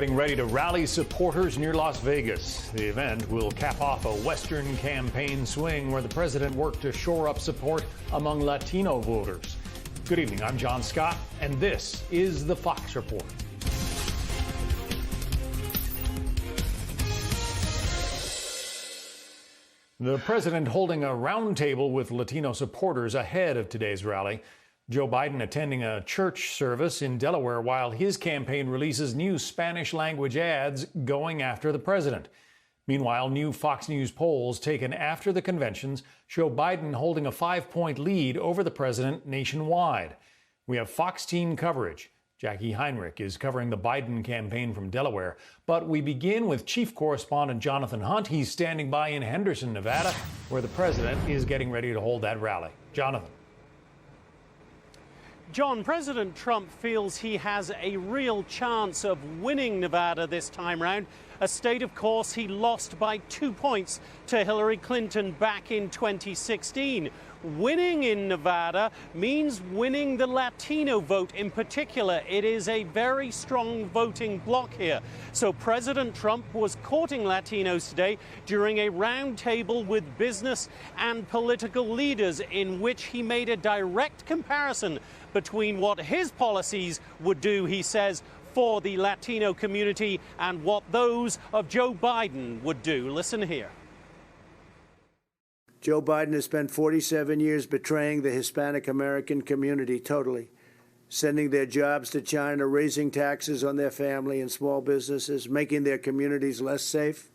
Getting ready to rally supporters near Las Vegas. The event will cap off a Western campaign swing where the president worked to shore up support among Latino voters. Good evening, I'm John Scott, and this is the Fox Report. The president holding a roundtable with Latino supporters ahead of today's rally. Joe Biden attending a church service in Delaware while his campaign releases new Spanish-language ads going after the president. Meanwhile, new Fox News polls taken after the conventions show Biden holding a 5-point lead over the president nationwide. We have Fox team coverage. Jackie Heinrich is covering the Biden campaign from Delaware. But we begin with chief correspondent Jonathan Hunt. He's standing by in Henderson, Nevada, where the president is getting ready to hold that rally. Jonathan. John, President Trump feels he has a real chance of winning Nevada this time round, a state, of course, he lost by 2 points to Hillary Clinton back in 2016. Winning in Nevada means winning the Latino vote in particular. It is a very strong voting bloc here. So President Trump was courting Latinos today during a roundtable with business and political leaders in which he made a direct comparison between what his policies would do, he says, for the Latino community and what those of Joe Biden would do. Listen here. Joe Biden has spent 47 years betraying the Hispanic American community totally, sending their jobs to China, raising taxes on their family and small businesses, making their communities less safe,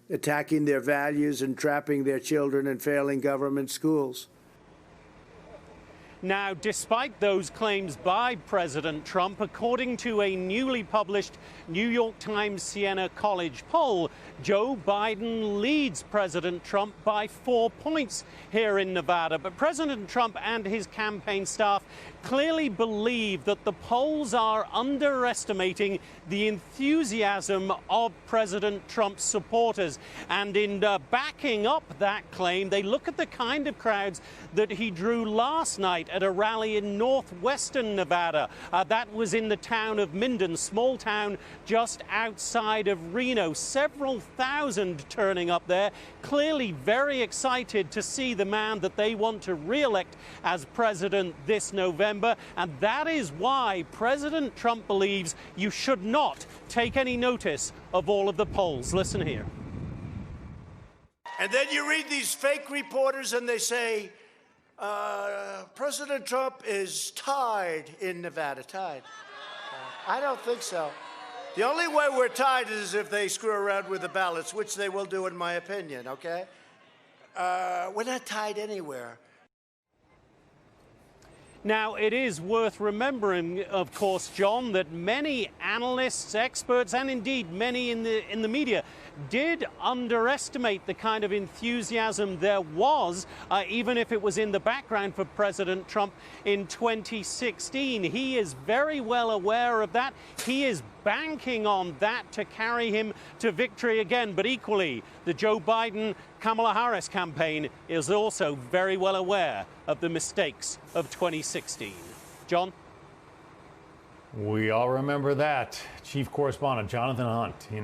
attacking their values and trapping their children in failing government schools. Now, despite those claims by President Trump, according to a newly published New York Times Siena College poll, Joe Biden leads President Trump by 4 points here in Nevada. But President Trump and his campaign staff clearly believe that the polls are underestimating the enthusiasm of President Trump's supporters. And in backing up that claim, they look at the kind of crowds that he drew last night at a rally in northwestern Nevada. That was in the town of Minden, small town just outside of Reno. Several thousand turning up there, clearly very excited to see the man that they want to re-elect as president this November. And that is why President Trump believes you should not take any notice of all of the polls. Listen here. And then you read these fake reporters and they say, President Trump is tied in Nevada. Tied. I don't think so. The only way we're tied is if they screw around with the ballots, which they will do, in my opinion, okay? We're not tied anywhere. Now, it is worth remembering, of course, John, that many analysts, experts, and indeed many in the media did underestimate the kind of enthusiasm there was, even if it was in the background for President Trump in 2016. He is very well aware of that. He is banking on that to carry him to victory again. But equally, the Joe Biden-Kamala Harris campaign is also very well aware of the mistakes of 2016. John? We all remember that. Chief correspondent Jonathan Hunt in